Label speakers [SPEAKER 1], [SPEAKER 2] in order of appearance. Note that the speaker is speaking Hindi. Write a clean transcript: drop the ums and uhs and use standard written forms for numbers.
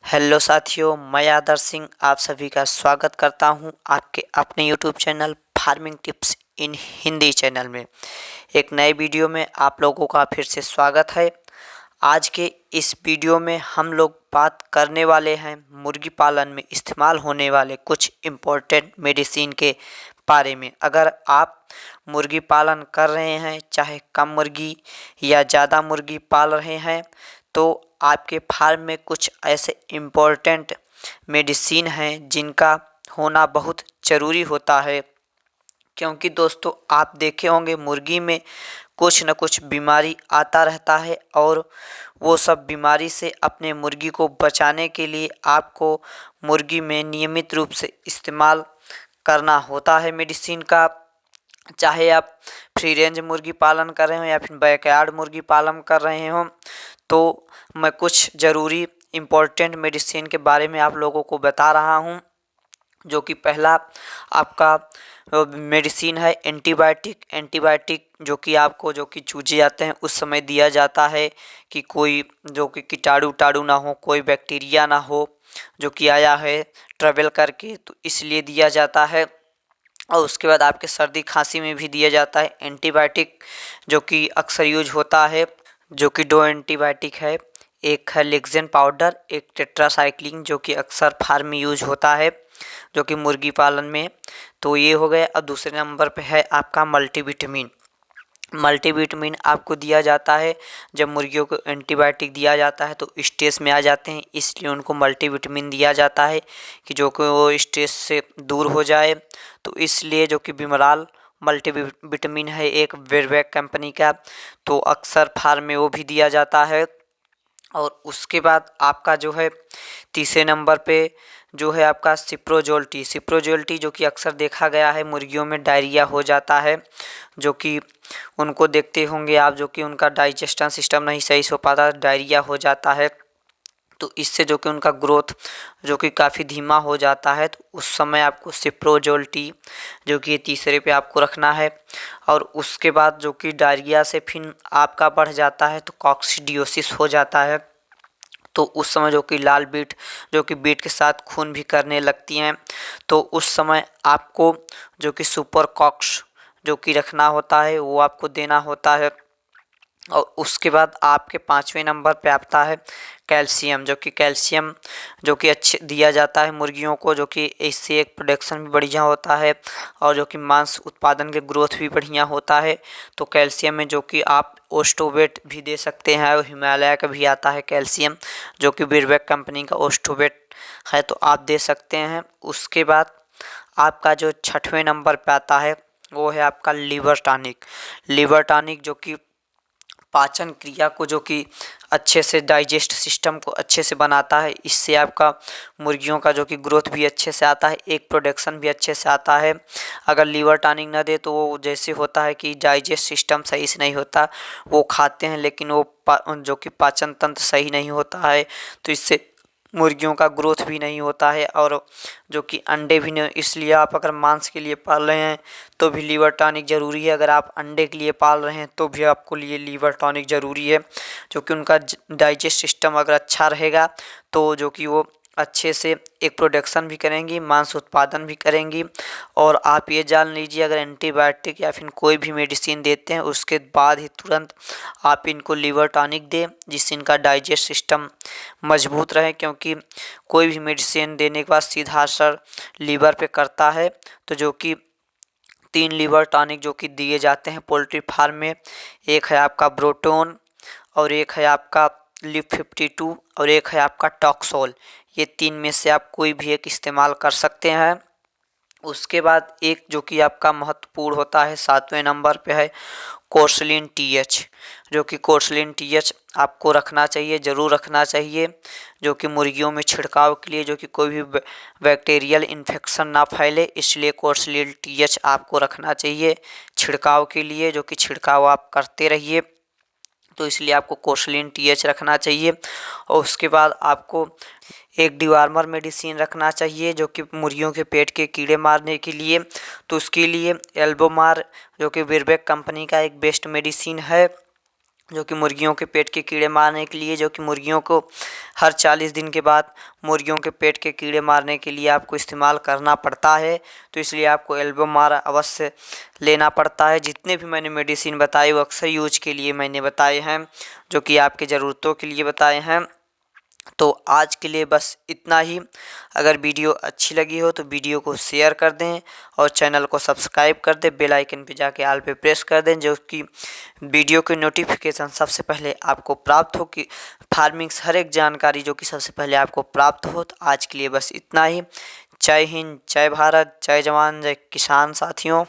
[SPEAKER 1] हेलो साथियों, मैं आदर्श सिंह आप सभी का स्वागत करता हूं आपके अपने यूट्यूब चैनल फार्मिंग टिप्स इन हिंदी चैनल में। एक नए वीडियो में आप लोगों का फिर से स्वागत है। आज के इस वीडियो में हम लोग बात करने वाले हैं मुर्गी पालन में इस्तेमाल होने वाले कुछ इम्पोर्टेंट मेडिसिन के बारे में। अगर आप मुर्गी पालन कर रहे हैं, चाहे कम मुर्गी या ज़्यादा मुर्गी पाल रहे हैं, तो आपके फार्म में कुछ ऐसे इम्पोर्टेंट मेडिसिन हैं जिनका होना बहुत ज़रूरी होता है। क्योंकि दोस्तों, आप देखे होंगे मुर्गी में कुछ न कुछ बीमारी आता रहता है और वो सब बीमारी से अपने मुर्गी को बचाने के लिए आपको मुर्गी में नियमित रूप से इस्तेमाल करना होता है मेडिसिन का। चाहे आप फ्री रेंज मुर्गी पालन कर रहे हो या फिर बैकयार्ड मुर्गी पालन कर रहे हो, तो मैं कुछ ज़रूरी इम्पोर्टेंट मेडिसिन के बारे में आप लोगों को बता रहा हूँ। जो कि पहला आपका मेडिसिन है एंटीबायोटिक जो कि आपको जो कि चूजे आते हैं उस समय दिया जाता है कि कोई जो कि कीटाणु उटाणु ना हो, कोई बैक्टीरिया ना हो जो कि आया है ट्रैवल करके, तो इसलिए दिया जाता है। और उसके बाद आपके सर्दी खांसी में भी दिया जाता है एंटीबायोटिक जो कि अक्सर यूज होता है, जो कि दो एंटीबायोटिक है। एक है लेक्सेन पाउडर, एक टेट्रासाइक्लिन जो कि अक्सर फार्म में यूज होता है जो कि मुर्गी पालन में। तो ये हो गया। अब दूसरे नंबर पे है आपका मल्टीविटामिन आपको दिया जाता है। जब मुर्गियों को एंटीबायोटिक दिया जाता है तो स्ट्रेस में आ जाते हैं, इसलिए उनको मल्टीविटामिन दिया जाता है कि जो कि वो स्ट्रेस से दूर हो जाए। तो इसलिए जो कि बिमराल मल्टीविटामिन है एक वेरवैक कंपनी का, तो अक्सर फार्म में वो भी दिया जाता है। और उसके बाद आपका जो है तीसरे नंबर पे जो है आपका सिप्रोजोल टी जो कि अक्सर देखा गया है मुर्गियों में डायरिया हो जाता है, जो कि उनको देखते होंगे आप, जो कि उनका डाइजेशन सिस्टम नहीं सही से हो पाता, डायरिया हो जाता है। तो इससे जो कि उनका ग्रोथ जो कि काफ़ी धीमा हो जाता है, तो उस समय आपको सिप्रोजोल टी जो कि तीसरे पे आपको रखना है। और उसके बाद जो कि डायरिया से फिर आपका बढ़ जाता है तो कॉक्सीडियोसिस हो जाता है। तो उस समय जो कि लाल बीट जो कि बीट के साथ खून भी करने लगती हैं, तो उस समय आपको जो कि सुपर कॉक्स जो कि रखना होता है वो आपको देना होता है। और उसके बाद आपके पाँचवें नंबर पे आता है कैल्शियम जो कि अच्छे दिया जाता है मुर्गियों को, जो कि इससे एक प्रोडक्शन भी बढ़िया होता है और जो कि मांस उत्पादन के ग्रोथ भी बढ़िया होता है। तो कैल्शियम में जो कि आप ओस्टोवेट भी दे सकते हैं, और हिमालय का भी आता है कैल्शियम जो कि बिरबैक कंपनी का ओस्टोवेट है, तो आप दे सकते हैं। उसके बाद आपका जो छठवें नंबर पे आता है वो है आपका लीवर टॉनिक जो कि पाचन क्रिया को जो कि अच्छे से डाइजेस्ट सिस्टम को अच्छे से बनाता है। इससे आपका मुर्गियों का जो कि ग्रोथ भी अच्छे से आता है, एक प्रोडक्शन भी अच्छे से आता है। अगर लीवर टॉनिक ना दे तो वो जैसे होता है कि डाइजेस्ट सिस्टम सही से नहीं होता, वो खाते हैं लेकिन वो जो कि पाचन तंत्र सही नहीं होता है, तो इससे मुर्गियों का ग्रोथ भी नहीं होता है और जो कि अंडे भी नहीं। इसलिए आप अगर मांस के लिए पाल रहे हैं तो भी लीवर टॉनिक ज़रूरी है, अगर आप अंडे के लिए पाल रहे हैं तो भी आपको लिए लीवर टॉनिक ज़रूरी है। जो कि उनका डाइजेस्ट सिस्टम अगर अच्छा रहेगा तो जो कि वो अच्छे से एक प्रोडक्शन भी करेंगी, मांस उत्पादन भी करेंगी। और आप ये जान लीजिए, अगर एंटीबायोटिक या फिर कोई भी मेडिसिन देते हैं उसके बाद ही तुरंत आप इनको लीवर टॉनिक दें, जिससे इनका डाइजेस्ट सिस्टम मजबूत रहे। क्योंकि कोई भी मेडिसिन देने के बाद सीधा असर लीवर पे करता है। तो जो कि 3 लीवर टॉनिक जो कि दिए जाते हैं पोल्ट्री फार्म में, एक है आपका ब्रोटोन और एक है आपका लिप 52 और एक है आपका टॉक्सोल। ये 3 में से आप कोई भी एक इस्तेमाल कर सकते हैं। उसके बाद एक जो कि आपका महत्वपूर्ण होता है 7वें नंबर पे है कोर्सलिन टीएच, जो कि कोर्सलिन टीएच आपको रखना चाहिए, ज़रूर रखना चाहिए, जो कि मुर्गियों में छिड़काव के लिए, जो कि कोई भी बैक्टीरियल इन्फेक्शन ना फैले, इसलिए कोर्सलिन टीएच आपको रखना चाहिए छिड़काव के लिए, जो कि छिड़काव आप करते रहिए। तो इसलिए आपको कोर्सलिन टीएच रखना चाहिए। और उसके बाद आपको एक डिवार्मर मेडिसिन रखना चाहिए जो कि मुर्गियों के पेट के कीड़े मारने के लिए। तो उसके लिए एल्बोमार जो कि बिरबैक कंपनी का एक बेस्ट मेडिसिन है, जो कि मुर्गियों के पेट के कीड़े मारने के लिए, जो कि मुर्गियों को हर 40 दिन के बाद मुर्गियों के पेट के कीड़े मारने के लिए आपको इस्तेमाल करना पड़ता है। तो इसलिए आपको एल्बोमार अवश्य लेना पड़ता है। जितने भी मैंने मेडिसिन बताए वो अक्सर यूज के लिए मैंने बताए हैं, जो कि आपकी ज़रूरतों के लिए बताए हैं। तो आज के लिए बस इतना ही। अगर वीडियो अच्छी लगी हो तो वीडियो को शेयर कर दें और चैनल को सब्सक्राइब कर दें, बेल आइकन पे जाके ऑल पे प्रेस कर दें, जो कि वीडियो की नोटिफिकेशन सबसे पहले आपको प्राप्त हो, कि फार्मिंग्स हर एक जानकारी जो कि सबसे पहले आपको प्राप्त हो। तो आज के लिए बस इतना ही। जय हिंद, जय भारत, जय जवान, जय किसान साथियों।